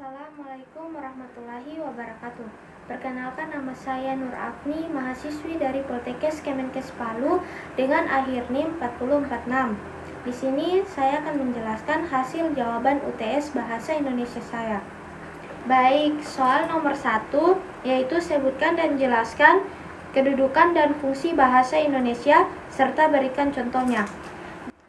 Assalamualaikum warahmatullahi wabarakatuh. Perkenalkan, nama saya Nur Afni, mahasiswi dari Poltekkes Kemenkes Palu dengan akhir NIM 4046. Di sini saya akan menjelaskan hasil jawaban UTS Bahasa Indonesia saya. Baik, soal nomor 1 yaitu sebutkan dan jelaskan kedudukan dan fungsi bahasa Indonesia serta berikan contohnya.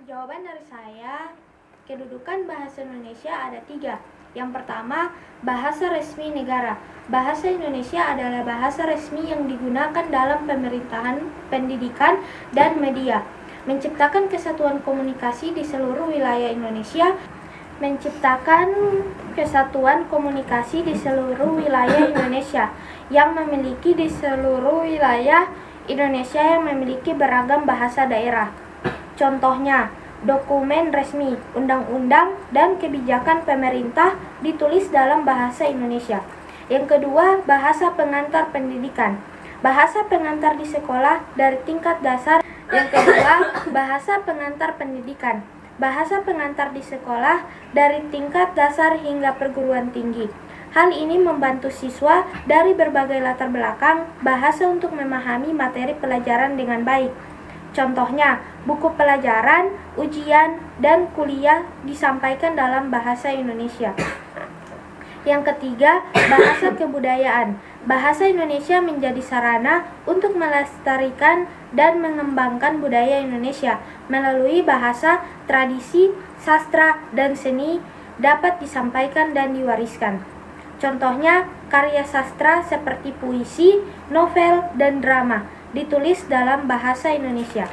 Jawaban dari saya, kedudukan bahasa Indonesia ada 3. Yang pertama, bahasa resmi negara. Bahasa Indonesia adalah bahasa resmi yang digunakan dalam pemerintahan, pendidikan, dan media. Menciptakan kesatuan komunikasi di seluruh wilayah Indonesia. Yang memiliki beragam bahasa daerah. Contohnya, dokumen resmi, undang-undang, dan kebijakan pemerintah ditulis dalam bahasa Indonesia. Yang kedua, bahasa pengantar pendidikan. Bahasa pengantar di sekolah dari tingkat dasar. Yang kedua, bahasa pengantar pendidikan. Bahasa pengantar di sekolah dari tingkat dasar hingga perguruan tinggi. Hal ini membantu siswa dari berbagai latar belakang bahasa untuk memahami materi pelajaran dengan baik. Contohnya, buku pelajaran, ujian, dan kuliah disampaikan dalam bahasa Indonesia. Yang ketiga, bahasa kebudayaan. Bahasa Indonesia menjadi sarana untuk melestarikan dan mengembangkan budaya Indonesia melalui bahasa, tradisi, sastra, dan seni dapat disampaikan dan diwariskan. Contohnya, karya sastra seperti puisi, novel, dan drama ditulis dalam bahasa Indonesia.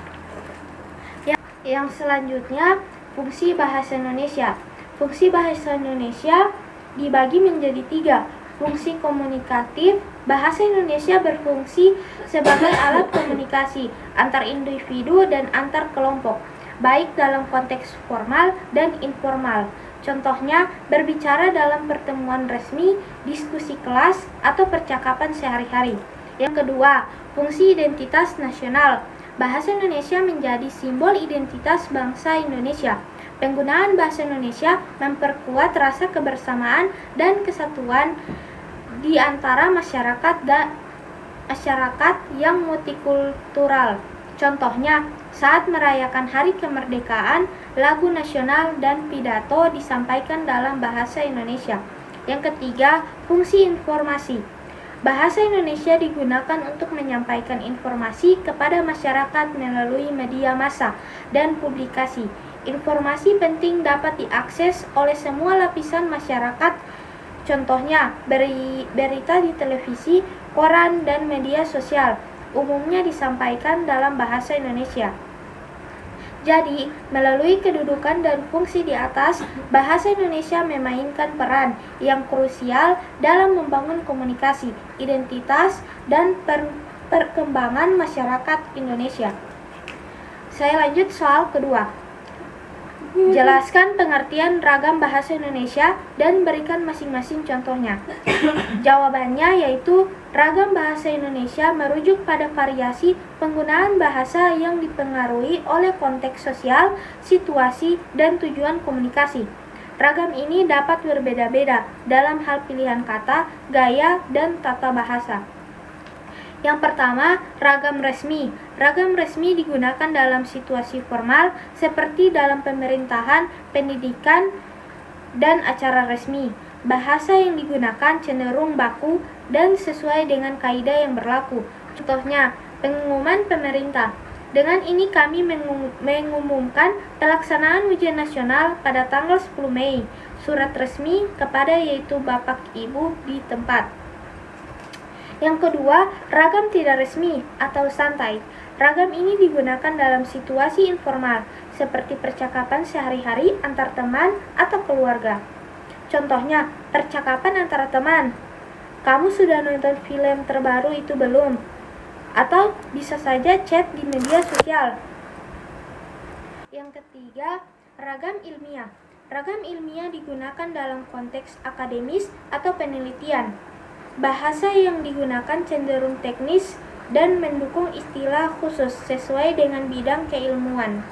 Yang selanjutnya, fungsi bahasa Indonesia. Fungsi bahasa Indonesia dibagi menjadi 3. Fungsi komunikatif. Bahasa Indonesia berfungsi sebagai alat komunikasi antar individu dan antar kelompok, baik dalam konteks formal dan informal. Contohnya, berbicara dalam pertemuan resmi, diskusi kelas, atau percakapan sehari-hari. Yang kedua, fungsi identitas nasional. Bahasa Indonesia menjadi simbol identitas bangsa Indonesia. Penggunaan bahasa Indonesia memperkuat rasa kebersamaan dan kesatuan di antara masyarakat yang multikultural. Contohnya, saat merayakan Hari Kemerdekaan, lagu nasional dan pidato disampaikan dalam bahasa Indonesia. Yang ketiga, fungsi informasi. Bahasa Indonesia digunakan untuk menyampaikan informasi kepada masyarakat melalui media massa dan publikasi. Informasi penting dapat diakses oleh semua lapisan masyarakat. Contohnya, berita di televisi, koran, dan media sosial umumnya disampaikan dalam bahasa Indonesia. Jadi, melalui kedudukan dan fungsi di atas, bahasa Indonesia memainkan peran yang krusial dalam membangun komunikasi, identitas, dan perkembangan masyarakat Indonesia. Saya lanjut soal kedua. Jelaskan pengertian ragam bahasa Indonesia dan berikan masing-masing contohnya. Jawabannya yaitu ragam bahasa Indonesia merujuk pada variasi penggunaan bahasa yang dipengaruhi oleh konteks sosial, situasi, dan tujuan komunikasi. Ragam ini dapat berbeda-beda dalam hal pilihan kata, gaya, dan tata bahasa. Yang pertama, ragam resmi. Ragam resmi digunakan dalam situasi formal seperti dalam pemerintahan, pendidikan, dan acara resmi. Bahasa yang digunakan cenderung baku dan sesuai dengan kaidah yang berlaku. Contohnya, pengumuman pemerintah. Dengan ini kami mengumumkan pelaksanaan ujian nasional pada tanggal 10 Mei. Surat resmi kepada yaitu Bapak Ibu di tempat. Yang kedua, ragam tidak resmi atau santai. Ragam ini digunakan dalam situasi informal, seperti percakapan sehari-hari antar teman atau keluarga. Contohnya, percakapan antara teman. Kamu sudah nonton film terbaru itu belum? Atau bisa saja chat di media sosial. Yang ketiga, ragam ilmiah. Ragam ilmiah digunakan dalam konteks akademis atau penelitian. Bahasa yang digunakan cenderung teknis dan mendukung istilah khusus sesuai dengan bidang keilmuan.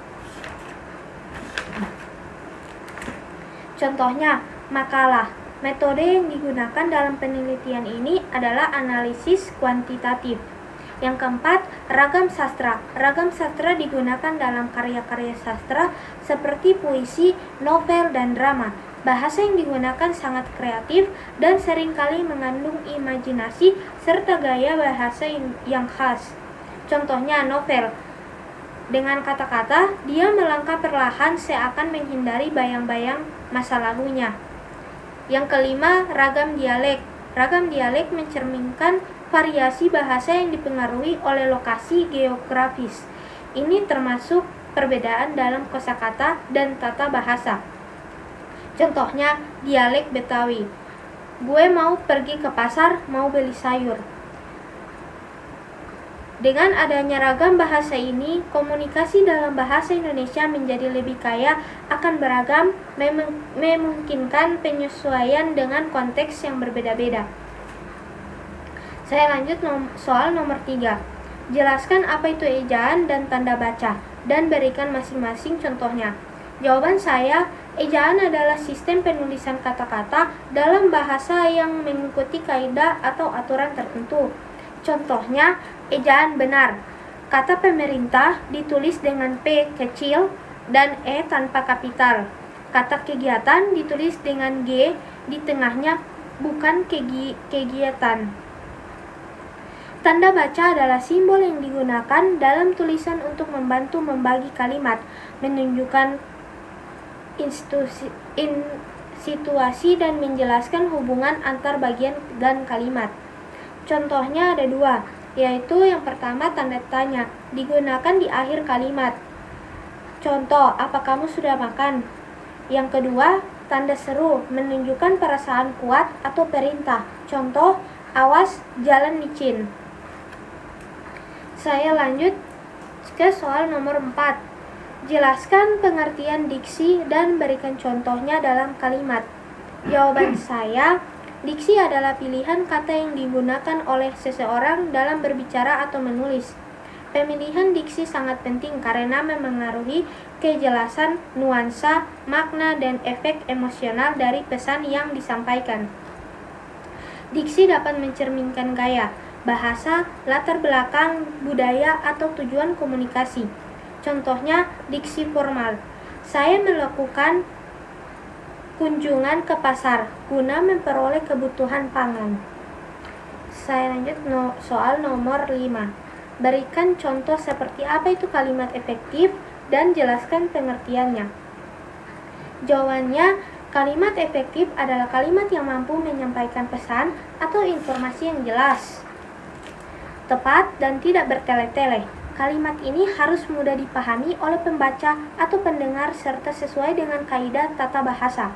Contohnya, makalah. Metode yang digunakan dalam penelitian ini adalah analisis kuantitatif. Yang keempat, ragam sastra. Ragam sastra digunakan dalam karya-karya sastra seperti puisi, novel, dan drama. Bahasa yang digunakan sangat kreatif dan seringkali mengandung imajinasi serta gaya bahasa yang khas. Contohnya novel. Dengan kata-kata, dia melangkah perlahan seakan menghindari bayang-bayang masa lalunya. Yang kelima, ragam dialek. Ragam dialek mencerminkan variasi bahasa yang dipengaruhi oleh lokasi geografis. Ini termasuk perbedaan dalam kosakata dan tata bahasa. Contohnya, dialek Betawi. Gue mau pergi ke pasar, mau beli sayur. Dengan adanya ragam bahasa ini, komunikasi dalam bahasa Indonesia menjadi lebih kaya, akan beragam, memungkinkan penyesuaian dengan konteks yang berbeda-beda. Saya lanjut soal nomor 3. Jelaskan apa itu ejaan dan tanda baca, dan berikan masing-masing contohnya. Jawaban saya, ejaan adalah sistem penulisan kata-kata dalam bahasa yang mengikuti kaidah atau aturan tertentu. Contohnya, ejaan benar. Kata pemerintah ditulis dengan P kecil dan E tanpa kapital. Kata kegiatan ditulis dengan G di tengahnya, bukan kegiatan. Tanda baca adalah simbol yang digunakan dalam tulisan untuk membantu membagi kalimat, menunjukkan situasi dan menjelaskan hubungan antar bagian dan kalimat. Contohnya ada 2, yaitu yang pertama tanda tanya, digunakan di akhir kalimat. Contoh, apa kamu sudah makan? Yang kedua, tanda seru, menunjukkan perasaan kuat atau perintah. Contoh, awas jalan licin. Saya lanjut ke soal nomor 4. Jelaskan pengertian diksi dan berikan contohnya dalam kalimat. Jawaban saya, diksi adalah pilihan kata yang digunakan oleh seseorang dalam berbicara atau menulis. Pemilihan diksi sangat penting karena memengaruhi kejelasan, nuansa, makna, dan efek emosional dari pesan yang disampaikan. Diksi dapat mencerminkan gaya, bahasa, latar belakang, budaya, atau tujuan komunikasi. Contohnya, diksi formal. Saya melakukan kunjungan ke pasar guna memperoleh kebutuhan pangan. Saya lanjut soal nomor 5. Berikan contoh seperti apa itu kalimat efektif dan jelaskan pengertiannya. Jawabannya, kalimat efektif adalah kalimat yang mampu menyampaikan pesan atau informasi yang jelas, tepat, dan tidak bertele-tele. Kalimat ini harus mudah dipahami oleh pembaca atau pendengar serta sesuai dengan kaidah tata bahasa.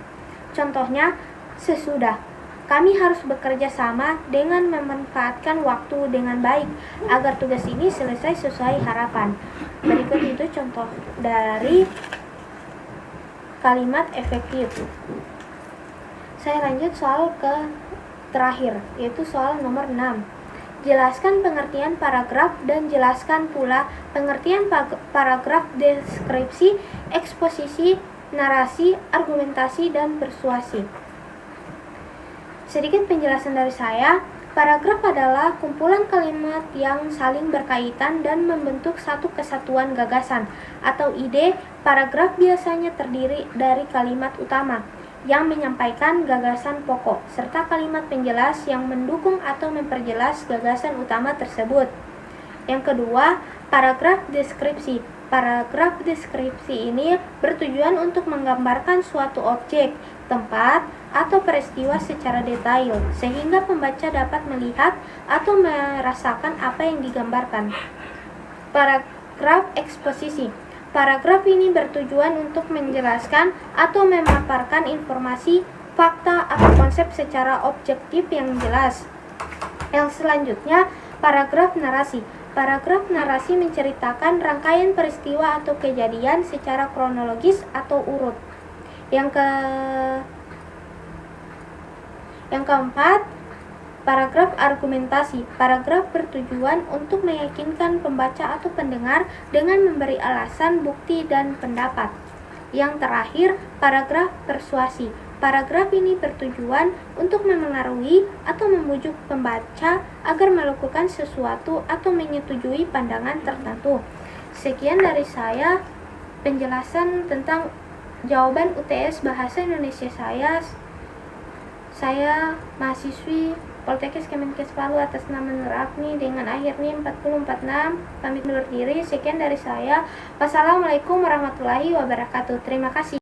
Contohnya, sesudah. Kami harus bekerja sama dengan memanfaatkan waktu dengan baik agar tugas ini selesai sesuai harapan. Berikut itu contoh dari kalimat efektif. Saya lanjut soal ke terakhir, yaitu soal nomor 6. Jelaskan pengertian paragraf dan jelaskan pula pengertian paragraf deskripsi, eksposisi, narasi, argumentasi, dan persuasi. Sedikit penjelasan dari saya, paragraf adalah kumpulan kalimat yang saling berkaitan dan membentuk satu kesatuan gagasan atau ide. Paragraf biasanya terdiri dari kalimat utama yang menyampaikan gagasan pokok, serta kalimat penjelas yang mendukung atau memperjelas gagasan utama tersebut. Yang kedua, paragraf deskripsi. Paragraf deskripsi ini bertujuan untuk menggambarkan suatu objek, tempat, atau peristiwa secara detail, sehingga pembaca dapat melihat atau merasakan apa yang digambarkan. Paragraf eksposisi. Paragraf ini bertujuan untuk menjelaskan atau memaparkan informasi, fakta, atau konsep secara objektif yang jelas. Yang selanjutnya, paragraf narasi. Paragraf narasi menceritakan rangkaian peristiwa atau kejadian secara kronologis atau urut. Yang keempat, paragraf argumentasi. Paragraf bertujuan untuk meyakinkan pembaca atau pendengar dengan memberi alasan, bukti, dan pendapat. Yang terakhir, paragraf persuasi. Paragraf ini bertujuan untuk memengaruhi atau membujuk pembaca agar melakukan sesuatu atau menyetujui pandangan tertentu. Sekian dari saya penjelasan tentang jawaban UTS Bahasa Indonesia saya. Saya mahasiswi Poltekkes Kemenkes Palu atas nama Nur Afni dengan akhir NIM 4046 pamit undur diri. Sekian dari saya. Wassalamualaikum warahmatullahi wabarakatuh. Terima kasih.